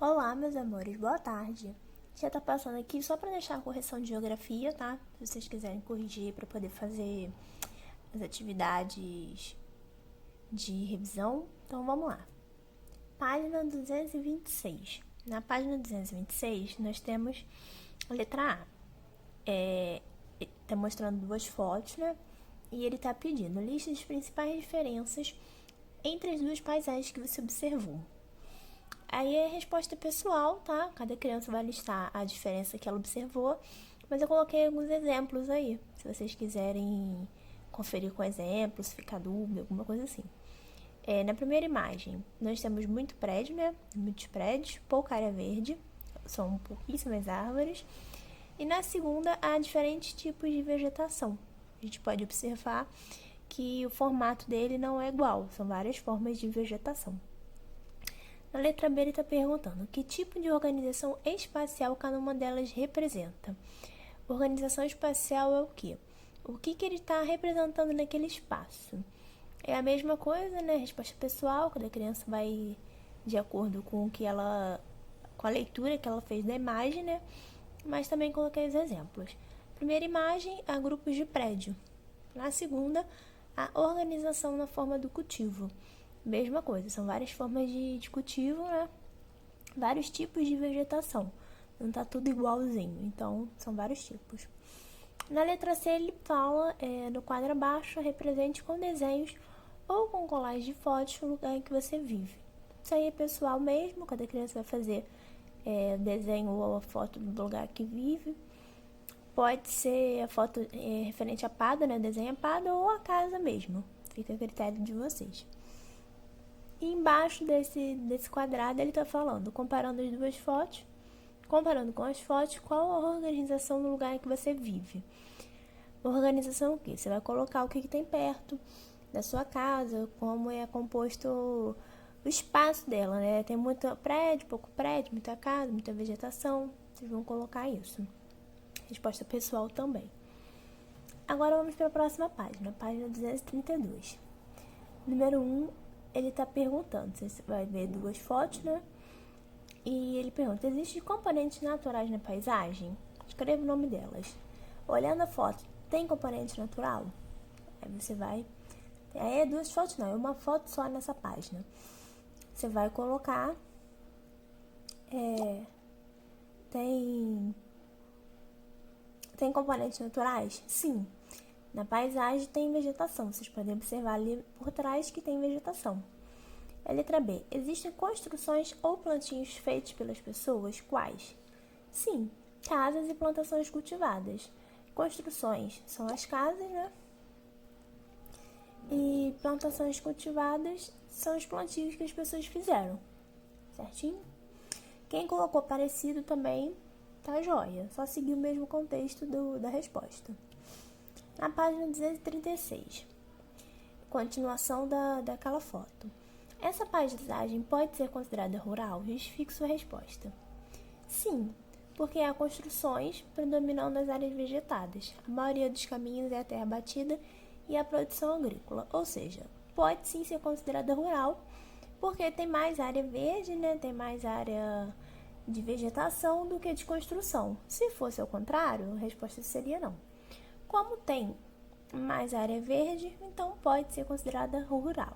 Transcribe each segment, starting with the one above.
Olá, meus amores, boa tarde. Já tá passando aqui só para deixar a correção de geografia, tá? Se vocês quiserem corrigir para poder fazer as atividades de revisão. Então vamos lá. Página 226. Na página 226, nós temos a letra A. Tá mostrando duas fotos, né? E ele tá pedindo lista das principais diferenças entre as duas paisagens que você observou. Aí é resposta pessoal, tá? Cada criança vai listar a diferença que ela observou, mas eu coloquei alguns exemplos aí, se vocês quiserem conferir com exemplos, se ficar dúvida, alguma coisa assim. Na primeira imagem, nós temos muito prédio, né? Muitos prédios, pouca área verde, são pouquíssimas árvores. E na segunda, há diferentes tipos de vegetação. A gente pode observar que o formato dele não é igual, são várias formas de vegetação. Na letra B, ele está perguntando que tipo de organização espacial cada uma delas representa. Organização espacial é o quê? O que ele está representando naquele espaço? É a mesma coisa, né? Resposta pessoal, cada criança vai de acordo com com a leitura que ela fez da imagem, né? Mas também coloquei os exemplos. Primeira imagem, há grupos de prédio. Na segunda, a organização na forma do cultivo. Mesma coisa, são várias formas de cultivo, né? Vários tipos de vegetação. Não tá tudo igualzinho, então são vários tipos. Na letra C, ele fala, no quadro abaixo, represente com desenhos ou com colagem de fotos o lugar em que você vive. Isso aí é pessoal mesmo, cada criança vai fazer o desenho ou a foto do lugar que vive. Pode ser a foto referente a Pada, né? Desenho a Pada, ou a casa mesmo. Fica a critério de vocês. E embaixo desse quadrado ele está falando, comparando as duas fotos, comparando com as fotos, qual a organização do lugar em que você vive. Organização o quê? Você vai colocar o que tem perto da sua casa, como é composto o espaço dela, né? Tem muito prédio, pouco prédio, muita casa, muita vegetação. Vocês vão colocar isso. Resposta pessoal também. Agora vamos para a próxima página, página 232. Número 1, ele está perguntando, você vai ver duas fotos, né? E ele pergunta, existem componentes naturais na paisagem? Escreva o nome delas. Olhando a foto, tem componente natural? Aí você vai... Aí é duas fotos não, é uma foto só nessa página. Você vai colocar... Tem componentes naturais? Sim. Na paisagem tem vegetação. Vocês podem observar ali por trás que tem vegetação. A letra B. Existem construções ou plantios feitos pelas pessoas? Quais? Sim. Casas e plantações cultivadas. Construções são as casas, né? E plantações cultivadas são os plantios que as pessoas fizeram. Certinho? Quem colocou parecido também tá joia. Só seguir o mesmo contexto da resposta. Na página 236. Continuação daquela foto. Essa paisagem pode ser considerada rural? Justifique sua resposta. Sim, porque há construções predominando as áreas vegetadas. A maioria dos caminhos é a terra batida e a produção agrícola. Ou seja, pode sim ser considerada rural, porque tem mais área verde, né? Tem mais área de vegetação do que de construção. Se fosse ao contrário, a resposta seria não. Como tem mais área verde, então pode ser considerada rural.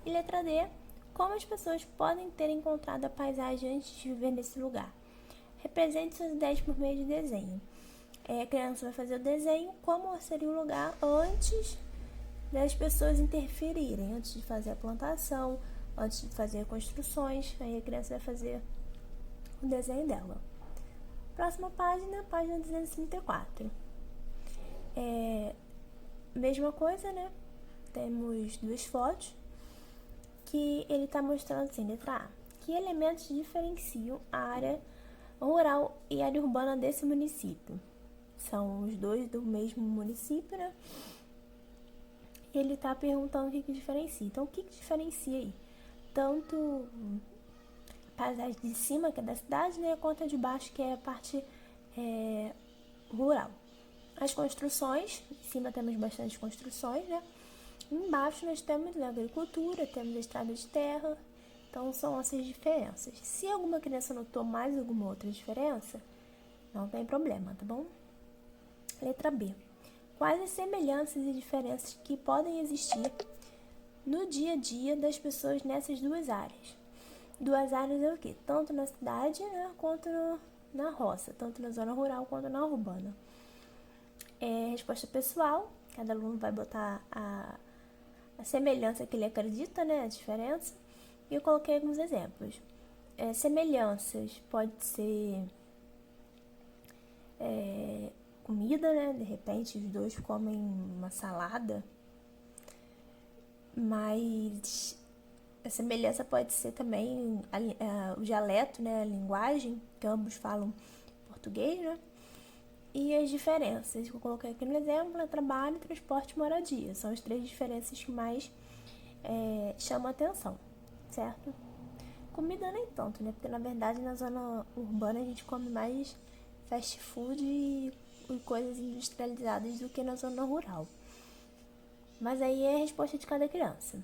E letra D, como as pessoas podem ter encontrado a paisagem antes de viver nesse lugar? Represente suas ideias por meio de desenho. A criança vai fazer o desenho, como seria o lugar antes das pessoas interferirem, antes de fazer a plantação, antes de fazer construções. Aí a criança vai fazer o desenho dela. Próxima página, página 234. Mesma coisa, né? Temos duas fotos que ele está mostrando assim, letra A. Que elementos diferenciam a área rural e a área urbana desse município? São os dois do mesmo município, né? Ele está perguntando o que diferencia. Então, o que diferencia aí? Tanto a paisagem de cima, que é da cidade, né? Quanto a de baixo, que é a parte rural. As construções, em cima temos bastante construções, né? Embaixo nós temos a agricultura, temos a estrada de terra Então, são essas diferenças. Se alguma criança notou mais alguma outra diferença, não tem problema, tá bom? Letra B. Quais as semelhanças e diferenças que podem existir no dia a dia das pessoas nessas duas áreas? Duas áreas é o quê? Tanto na cidade, né, quanto na roça, tanto na zona rural quanto na urbana. Resposta pessoal, cada aluno vai botar a semelhança que ele acredita, né, a diferença. E eu coloquei alguns exemplos. Semelhanças pode ser comida, né? De repente os dois comem uma salada, mas a semelhança pode ser também o dialeto, né? A linguagem, que ambos falam português, né? E as diferenças que eu coloquei aqui no exemplo é trabalho, transporte e moradia. São as três diferenças que mais chamam a atenção, certo? Comida nem tanto, né? Porque na verdade na zona urbana a gente come mais fast food e coisas industrializadas do que na zona rural. Mas aí é a resposta de cada criança.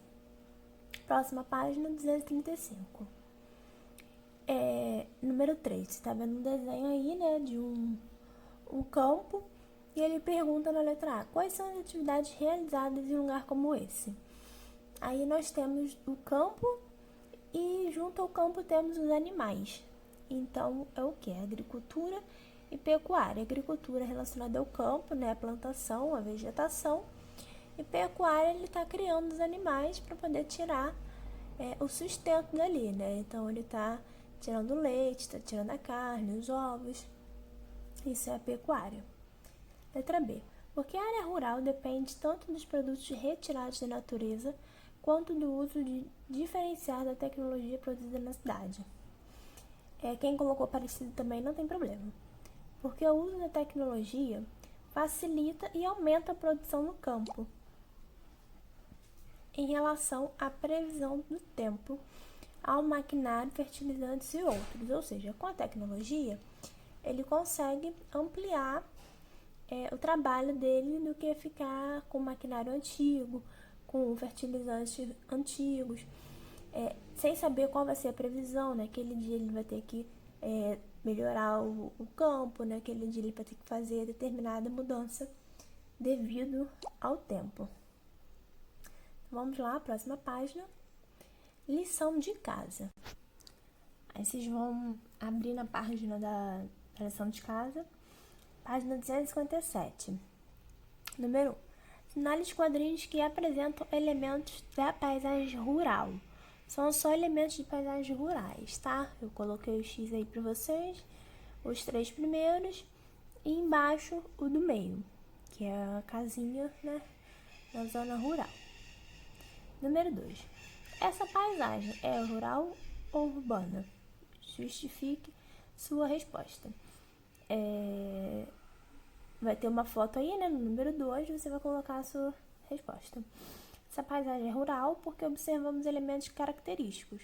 Próxima página, 235. Número 3. Você tá vendo um desenho aí, né? De um campo. E ele pergunta na letra A: quais são as atividades realizadas em um lugar como esse? Aí nós temos o campo e junto ao campo temos os animais. Então, é o que? Agricultura e pecuária. Agricultura relacionada ao campo, né? A plantação, a vegetação. E pecuária, ele está criando os animais para poder tirar o sustento dali, né? Então, ele está tirando o leite, está tirando a carne, os ovos. Isso é a pecuária. Letra B. Porque a área rural depende tanto dos produtos retirados da natureza quanto do uso diferenciado da tecnologia produzida na cidade. Quem colocou parecido também não tem problema. Porque o uso da tecnologia facilita e aumenta a produção no campo em relação à previsão do tempo, ao maquinário, fertilizantes e outros. Ou seja, com a tecnologia, ele consegue ampliar o trabalho dele do que ficar com maquinário antigo, com fertilizantes antigos, sem saber qual vai ser a previsão. Naquele dia ele vai ter que melhorar o campo, naquele dia ele vai ter que fazer determinada mudança devido ao tempo. Vamos lá, próxima página. Lição de casa. Aí vocês vão abrir na página da lição de casa, página 257. Número 1. Assinale os quadrinhos que apresentam elementos da paisagem rural. São só elementos de paisagem rurais, tá? Eu coloquei o X aí para vocês, os 3 primeiros, e embaixo o do meio, que é a casinha, né, na zona rural. Número 2. Essa paisagem é rural ou urbana? Justifique sua resposta. Vai ter uma foto aí, né? No número 2, você vai colocar a sua resposta. Essa paisagem é rural porque observamos elementos característicos.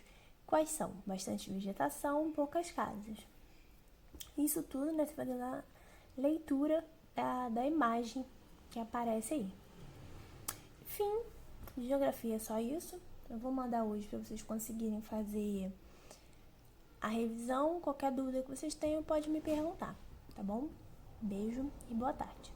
Quais são? Bastante vegetação, poucas casas. Isso tudo, né? Você vai dar a leitura da imagem que aparece aí. Fim. De geografia é só isso. Eu vou mandar hoje para vocês conseguirem fazer a revisão. Qualquer dúvida que vocês tenham, pode me perguntar, tá bom? Beijo e boa tarde.